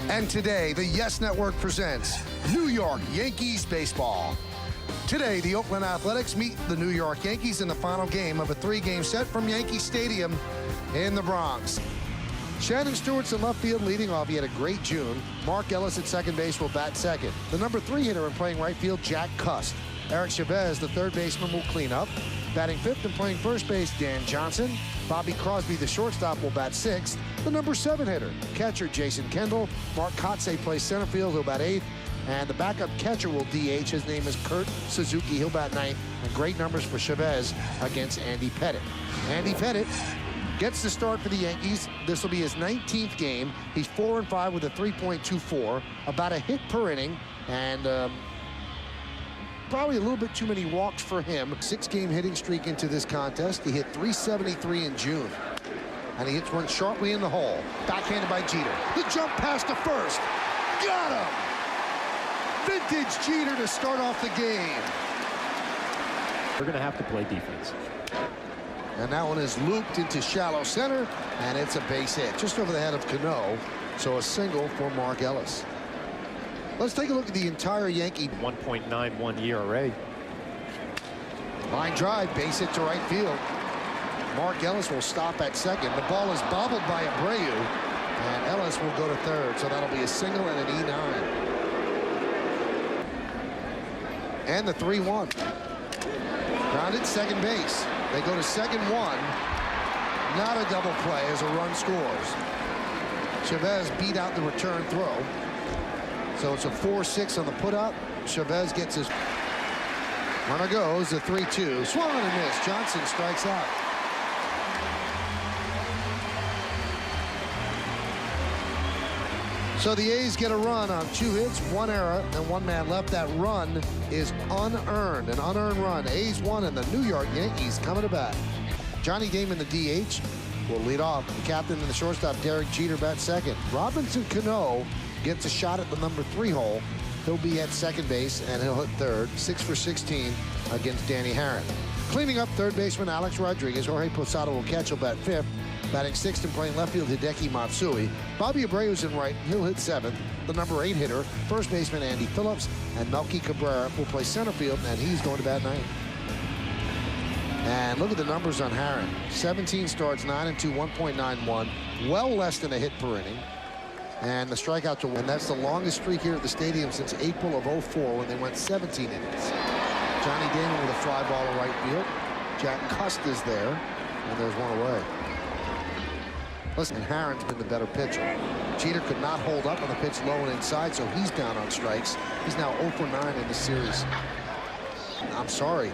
And today, the Yes Network presents New York Yankees baseball. Today, the Oakland Athletics meet the New York Yankees in the final game of a three-game set from Yankee Stadium in the Bronx. Shannon Stewart's in left field leading off. He had a great June. Mark Ellis at second base will bat second. The number 3 hitter and playing right field, Jack Cust. Eric Chavez, the third baseman, will clean up. Batting fifth and playing first base, Dan Johnson. Bobby Crosby, the shortstop, will bat sixth. The number 7 hitter, catcher Jason Kendall. Mark Kotsay plays center field. He'll bat eighth. And the backup catcher will DH. His name is Kurt Suzuki. He'll bat ninth. And great numbers for Chavez against Andy Pettitte. Andy Pettitte gets the start for the Yankees. This will be his 19th game. He's 4-5 with a 3.24, about a hit per inning, and probably a little bit too many walks for him. 6-game hitting streak into this contest. He hit .373 in June, and he hits one sharply in the hole. Backhanded by Jeter. The jump pass to first. Got him! Vintage Jeter to start off the game. We're going to have to play defense. And that one is looped into shallow center, and it's a base hit just over the head of Cano. So a single for Mark Ellis. Let's take a look at the entire Yankee. 1.91 ERA. Line drive, base hit to right field. Mark Ellis will stop at second. The ball is bobbled by Abreu, and Ellis will go to third. So that'll be a single and an E9. And the 3-1. Grounded second base. They go to second one. Not a double play as a run scores. Chavez beat out the return throw. So it's a 4-6 on the put-up. Chavez gets his runner goes, the 3-2. Swung and a miss. Johnson strikes out. So the A's get a run on 2 hits, 1 error, and 1 man left. That run is unearned, an unearned run. A's won, and the New York Yankees coming to bat. Johnny Damon, the DH, will lead off. The captain and the shortstop, Derek Jeter, bat second. Robinson Cano gets a shot at the number 3 hole. He'll be at second base, and he'll hit third. 6 for 16 against Danny Herron. Cleaning up, third baseman Alex Rodriguez. Jorge Posada will catch. He'll bat fifth. Batting sixth and playing left field, Hideki Matsui. Bobby Abreu's in right. He'll hit seventh. The number 8 hitter, first baseman Andy Phillips, and Melky Cabrera will play center field, and he's going to bat ninth. And look at the numbers on Herron. 17 starts, 9-2, 1.91. Well less than a hit per inning. And the strikeout to win. That's the longest streak here at the stadium since April of '04 when they went 17 innings. Johnny Damon with a fly ball to right field. Jack Cust is there, and there's one away. Listen, Herron's been the better pitcher. Jeter could not hold up on the pitch low and inside, so he's down on strikes. He's now 0 for 9 in the series. I'm sorry,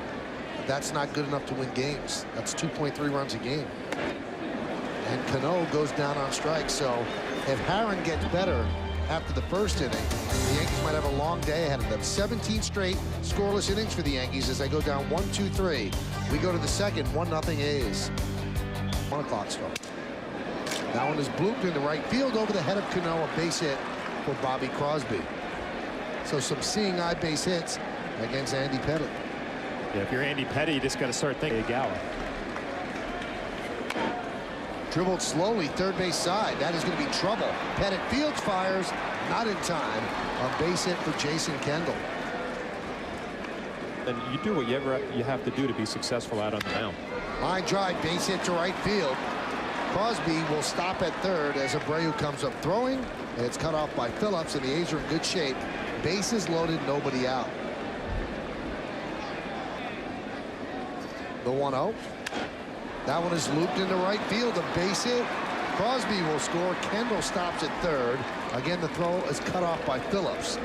that's not good enough to win games. That's 2.3 runs a game. And Cano goes down on strikes, so if Herron gets better after the first inning, the Yankees might have a long day ahead of them. 17 straight scoreless innings for the Yankees as they go down 1-2-3. We go to the second, 1-0 A's. 1 o'clock start. That one is blooped into right field over the head of Cano, a base hit for Bobby Crosby. So some seeing eye base hits against Andy Pettitte. Yeah, if you're Andy Pettitte, you just got to start thinking Gala. Dribbled slowly, third base side. That is going to be trouble. Pettitte fields, fires, not in time. A base hit for Jason Kendall. And you do what you have to do to be successful out on the mound. Line drive, base hit to right field. Crosby will stop at third as Abreu comes up throwing, and it's cut off by Phillips, and the A's are in good shape. Bases loaded, nobody out. The 1-0. That one is looped into right field, a base hit. Crosby will score. Kendall stops at third. Again, the throw is cut off by Phillips.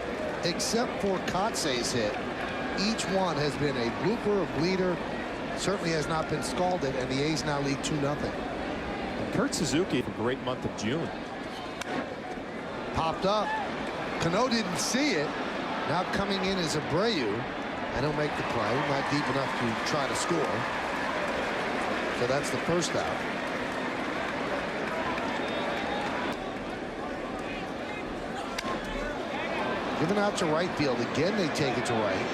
Except for Kotsay's hit, each one has been a blooper, a bleeder. Certainly has not been scalded, and the A's now lead 2-0. Kurt Suzuki, a great month of June. Popped up. Cano didn't see it. Now coming in is Abreu, and he'll make the play. Not deep enough to try to score. So that's the first out. Given out to right field. Again, they take it to right.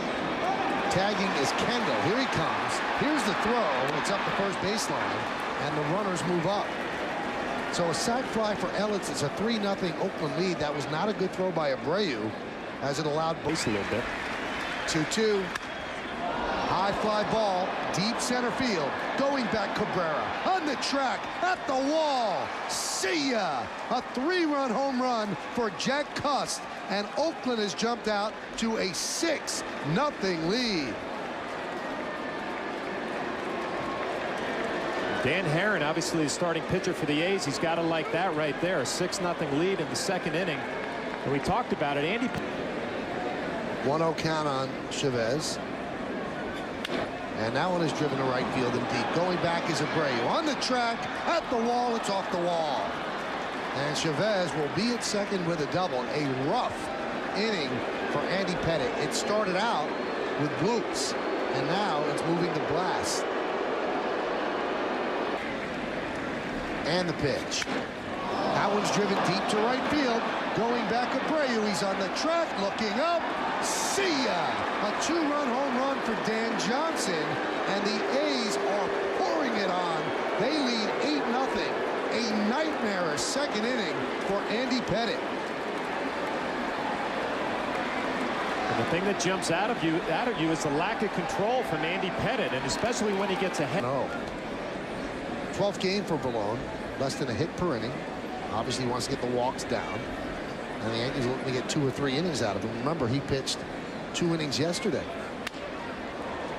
Tagging is Kendall. Here he comes. Here's the throw. It's up the first baseline, and the runners move up. So a sac fly for Ellis. It's a 3-0 Oakland lead. That was not a good throw by Abreu, as it allowed Base a little bit. 2-2. High fly ball, deep center field. Going back, Cabrera on the track, at the wall. See ya! A 3-run home run for Jack Cust, and Oakland has jumped out to a 6-0 lead. Dan Herron, obviously the starting pitcher for the A's. He's got to like that right there. A 6-0 lead in the second inning. And we talked about it. Andy. 1-0 count on Chavez. And that one is driven to right field and deep. Going back is Abreu. On the track, at the wall, it's off the wall. And Chavez will be at second with a double. A rough inning for Andy Pettit. It started out with bloops, and now it's moving to blast. And the pitch. That one's driven deep to right field. Going back, Abreu. He's on the track, looking up. See ya! A 2-run home run for Dan Johnson, and the A's are pouring it on. They lead 8-0. A nightmarish second inning for Andy Pettit. And the thing that jumps out of you is the lack of control from Andy Pettit, and especially when he gets ahead. No. 12th game for Ballone, less than a hit per inning. Obviously, he wants to get the walks down. And the Yankees are looking to get 2 or 3 innings out of him. Remember, he pitched 2 innings yesterday.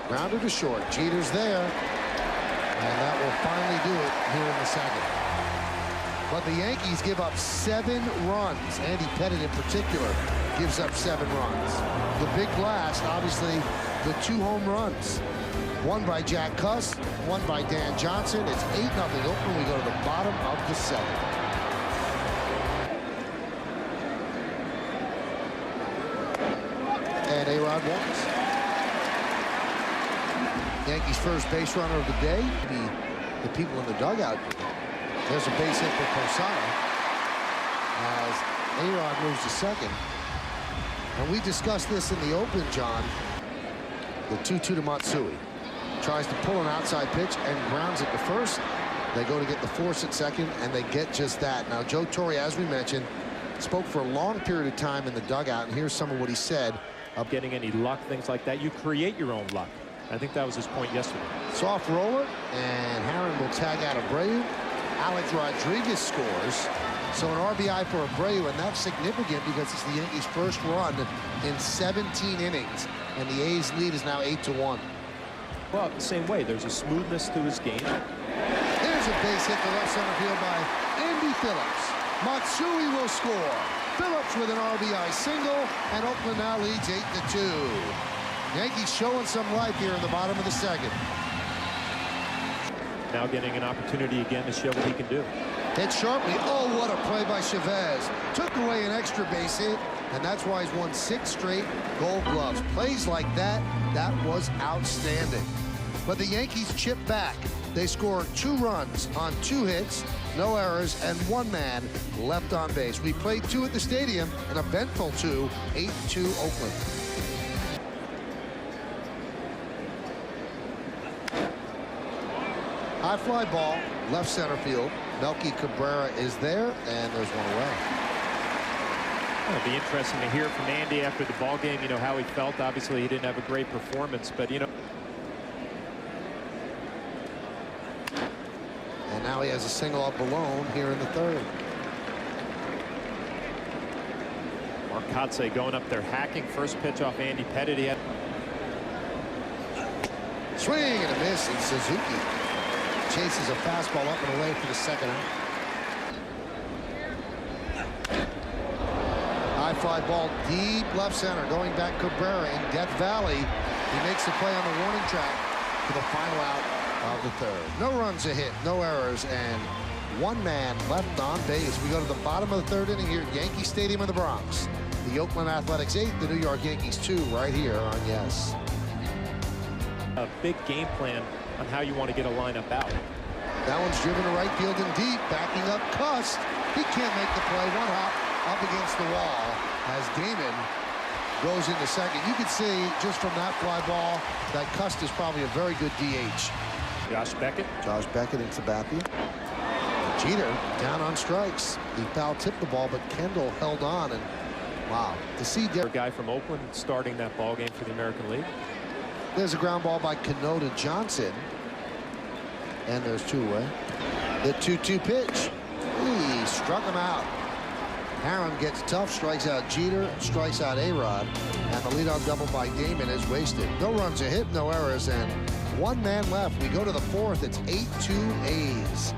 Grounded to short. Jeter's there. And that will finally do it here in the second. But the Yankees give up 7 runs. Andy Pettit in particular gives up 7 runs. The big blast, obviously, the 2 home runs. One by Jack Cust, one by Dan Johnson. It's 8-0 Oakland. We go to the bottom of the 7th. And A-Rod walks. Yankees' first base runner of the day. The people in the dugout. There's a base hit for Posada as A-Rod moves to second. And we discussed this in the open, John. The 2-2 to Matsui. Tries to pull an outside pitch and grounds it to first. They go to get the force at second, and they get just that. Now, Joe Torre, as we mentioned, spoke for a long period of time in the dugout, and here's some of what he said. Of getting any luck, things like that. You create your own luck. I think that was his point yesterday. Soft roller, and Herron will tag out Abreu. Alex Rodriguez scores. So an RBI for Abreu, and that's significant because it's the Yankees' first run in 17 innings, and the A's lead is now 8-1. Well, the same way, there's a smoothness to his game. There's a base hit to left center field by Andy Phillips. Matsui will score. Phillips with an RBI single, and Oakland now leads 8-2. Yankees showing some life here in the bottom of the second. Now getting an opportunity again to show what he can do. Hit sharply. Oh, what a play by Chavez. Took away an extra base hit, and that's why he's won 6 straight Gold Gloves. Plays like that, that was outstanding. But the Yankees chip back. They scored 2 runs on 2 hits, no errors, and 1 man left on base. We played 2 at the stadium, and a eventful 2, 8-2 Oakland. High fly ball, left center field. Melky Cabrera is there, and there's 1 away. It'll be interesting to hear from Andy after the ball game, you know, how he felt. Obviously, he didn't have a great performance, but, you know. And now he has a single up Ballone here in the 3rd. Marcotte going up there, hacking. First pitch off Andy Pettit. He had swing and a miss, and Suzuki chases a fastball up and away for the second out. High fly ball deep left center. Going back, Cabrera in Death Valley. He makes the play on the warning track for the final out of the 3rd. No runs a hit, no errors, and 1 man left on base. We go to the bottom of the 3rd inning here at Yankee Stadium in the Bronx. The Oakland Athletics 8, the New York Yankees 2, right here on Yes. a big game plan on how you want to get a lineup out. That one's driven to right field and deep, backing up Cust. He can't make the play. 1 hop up against the wall as Damon goes into second. You can see just from that fly ball that Cust is probably a very good DH. Josh Beckett. Josh Beckett and Sabathia. Jeter down on strikes. He foul tipped the ball, but Kendall held on, and wow, to see A guy from Oakland starting that ball game for the American League. There's a ground ball by Cano to Johnson, and there's two away. The 2-2 pitch. He struck him out. Aaron gets tough, strikes out Jeter, strikes out A-Rod, and the leadoff double by Damon is wasted. No runs, a hit, no errors, and one man left. We go to the fourth. It's 8-2 A's.